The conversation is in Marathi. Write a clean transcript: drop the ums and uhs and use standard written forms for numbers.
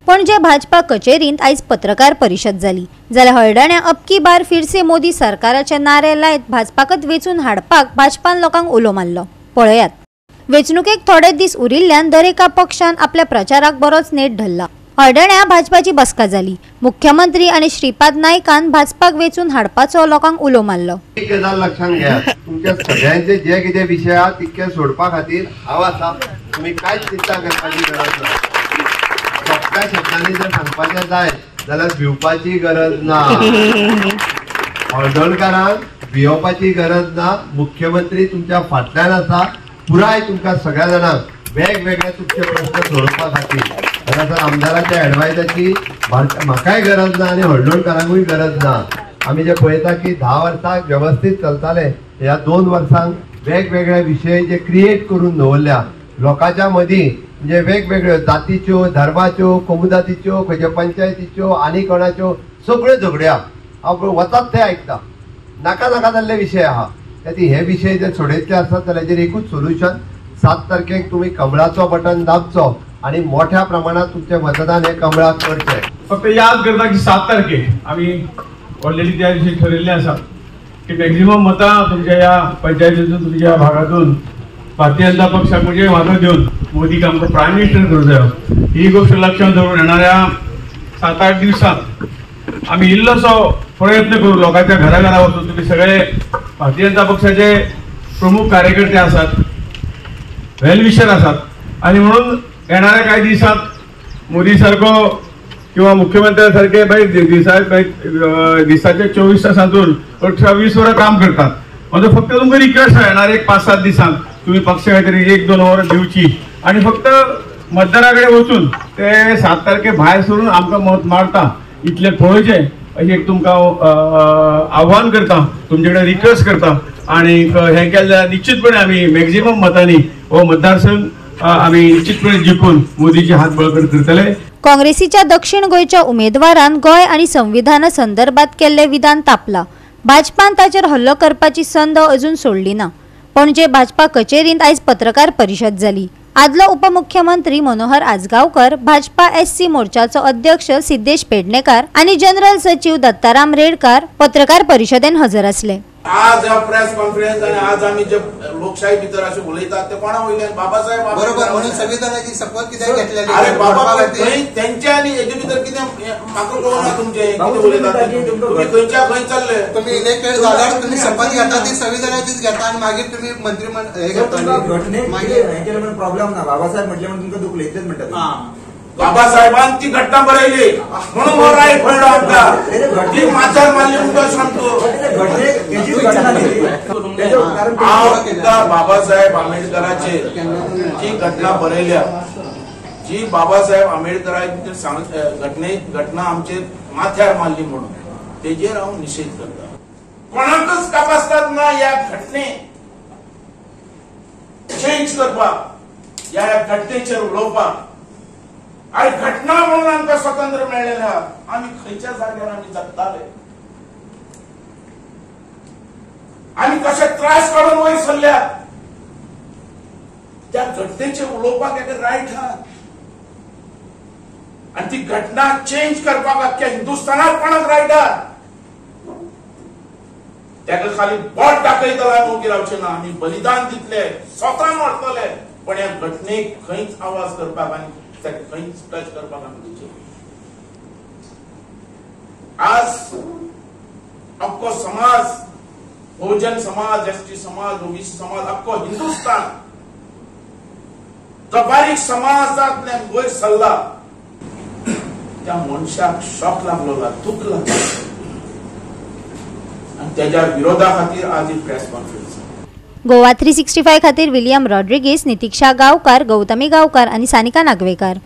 पणजे भाजपा कचेरींत आयज पत्रकार परिशद जाली। जाल्यार हळदण्या अबकी बार फिर से मोदी सरकाराचे नारे लायत भाजपाकत वेचून हाडपाक भाजपान लोकांक उलो मारलो। पळयात, वेचणुकेक थोडे दीस उरिल्ल्यान दरेका पक्षान आपल्या प्रचाराक बरोच नेट धरला। हळदण्या भाजपाची बसका जाली। मुख्यमंत्री आणि श्रीपाद नायकान भाजपाक वेचून हाडपाचो लोकांक उलो मारलो। एक गजाल लक्षात घ्या, तुमच्या सगळ्यांचे जे कितें विषय आहा तितके सोडपा खातीर हांव आसा। तुम्ही कांयच चिंता करपाची गरज ना। सोप्या शब्दांनी जर सांगपाचें जाय जाल्यार भिवपाची गरज ना। हळदणकारांक भिवपाची गरज ना। मुख्यमंत्री तुमच्या फाटल्यान आसा, पुराय तुमकां सगळ्या जाणांक वेगवेगळे तुमचे प्रश्न सोडपा खातीर। हांगासर आमदाराच्या एडवायजाची म्हाकाय गरज ना आणि हळदणकारांकूय गरज ना। आम्ही जे पळयता की 10 वर्सां व्यवस्थित चलताले, ह्या 2 वर्सांक वेगवेगळे विषय जे क्रिएट करून दवरल्या लोकांच्या मदीं, म्हणजे वेगवेगळ्यो जातीच्यो, धर्माच्यो, कोमुदातीच्यो, खंयच्या पंचायतीच्यो आनी कोणाच्यो सगळ्यो झगड्या हांव वतात ते आयकता। नाका नाका जाल्ले विशय आहा, हे विशय जर सोडयतले आसत जाल्यार हेजेर एकूच सोल्युशन, 7 तारखेक तुम्ही कमळाचो बटन दाबचो आणि मोठ्या प्रमाणात तुमचे मतदान हे कमळाक करचे। फक्त याद करता की 7 तारखेक आम्ही ऑलरेडी त्या दिवशी ठरविल्ले आसा की मॅक्झिमम मतां तुमच्या या पंचायतीतून, तुमच्या भागातून भारतीय जनता पक्षाक म्हणजे मागं देऊन मोदीक आमकां प्रायम मिनिस्टर करूं जायो। ही गोष्ट लक्षात धरून येणाऱ्या 7-8 दिवसांत आम्ही इल्लोसो प्रयत्न करू। लोकांच्या घरा वचून तुम्ही सगळे भारतीय जनता पक्षाचे प्रमुख कार्यकर्ते आसात, वेल विशर आसात, आणि म्हणून येणाऱ्या काही दिवसात मोदी सारखो किंवा मुख्यमंत्र्या सारखे दिसाचे 24 तासांतून 18-20 वरां काम करतात। म्हणजे फक्त तुमकां रिक्वेस्ट आहे, येणारे 5-7 दिसांक तुम्ही पक्ष काहीतरी 1-2 वरां दिवची आणि फक्त मतदाराकडे वचून ते 7 तारखे भायर सरून आमकां मत मारता इतले पळोवचे अशें एक तुमकां आव्हान करता, तुमचे कडेन रिक्वेस्ट करता। आणि हे केल्यार निश्चितपणे आम्ही मॅक्झिमम मतांनी हो मतदारसंघ आम्ही निश्चितपणे जिखून मोदीचे हात बळकट करतले। काँग्रेसीच्या दक्षिण गोयच्या उमेदवारान गोय आणि संविधाना संदर्भात केल्ले विधान तापला। भाजपान ताचेर हल्लो करपाची संद अजून सोडली ना। पणजे भाजपा कचेरींत आयज पत्रकार परिशद जाली। आदलो उपमुख्यमंत्री मनोहर आजगावकर, भाजपा SC मोर्चाचो अध्यक्ष सिद्धेश पेडणेकार आणि जनरल सचिव दत्ताराम रेडकार पत्रकार परिशदेन हजर असले। आज प्रेस कॉन्फरन्स आणि आज आम्ही जे लोकशाही भितर असे उलयतात ते कोणा वयल्यान बाबासाहेब बरोबर म्हणून संविधानाची शपथ कित्याक घेतलेली। अरे बाबा त्यांचे आणि हेजे भितर कितें म्हाका कळना तुमचे कितें उलयतात तुम्ही खंयच्या खंय चालले। तुम्ही इलेक्टेड जाल्यार तुम्ही शपथ घेता ती संविधानाचीच घेता आणि मागीर तुम्ही मंत्रिमंडळ हे घेता। मागीर हे केले म्हणून प्रॉब्लेम ना। बाबासाहेब म्हटले म्हणून तुमकां दुखले इतलेच म्हणटात। बाबासाहेबांनी ती घटना बरयली म्हणून हो राय पडलो आमकां। ती माथ्यार मारली म्हणून सांगतो। बाबासाहेब आंबेडकराचे जी घटना बरयल्या, जी बाबासाहेब आंबेडकरांची घटना आमचे माथ्यार मारली म्हणून तेजेर हांव निषेध करता। कोणाकच कापासतात ना या घटने चेंज करपाक, या घटनेचेर उलोवपाक। आणि घटना म्हणून आमकां स्वातंत्र्य मेळ्ळेलें आहा। आमी खंयच्या जाग्यार आमी जगताले, आमी कशे त्रास काडून वयर सरल्या, त्या घटनेचे उलोवपाक एक रायट आहा। आणि ती घटना चेंज करपाक अख्ख्या हिंदुस्थानात कोणाक रायट आहा? ताका खाली बोट दाखयतलो आमी रावचे ना। आमी बलिदान दितले, स्वता मरतले, पण ह्या घटनेक खंयच आवाज करपाक आनी खंयच टच करपाक आमी दिवचे। आज अख्खो समाज, बहुजन समाज, ST समाज, OBC समाज, अख्खो हिंदुस्थान जो बारीक समाजांतल्यान वयर सरला, त्या मनशाक शॉक लागलो, दुख लागलो, आणि त्याच्या विरोधा खातीर आज ही प्रेस कॉन्फरन्स। गोवा 365 खातीर विलियम रॉड्रिगीस, नितीक्षा गावकार, गौतमी गावकार आणि सानिका नागवेकर।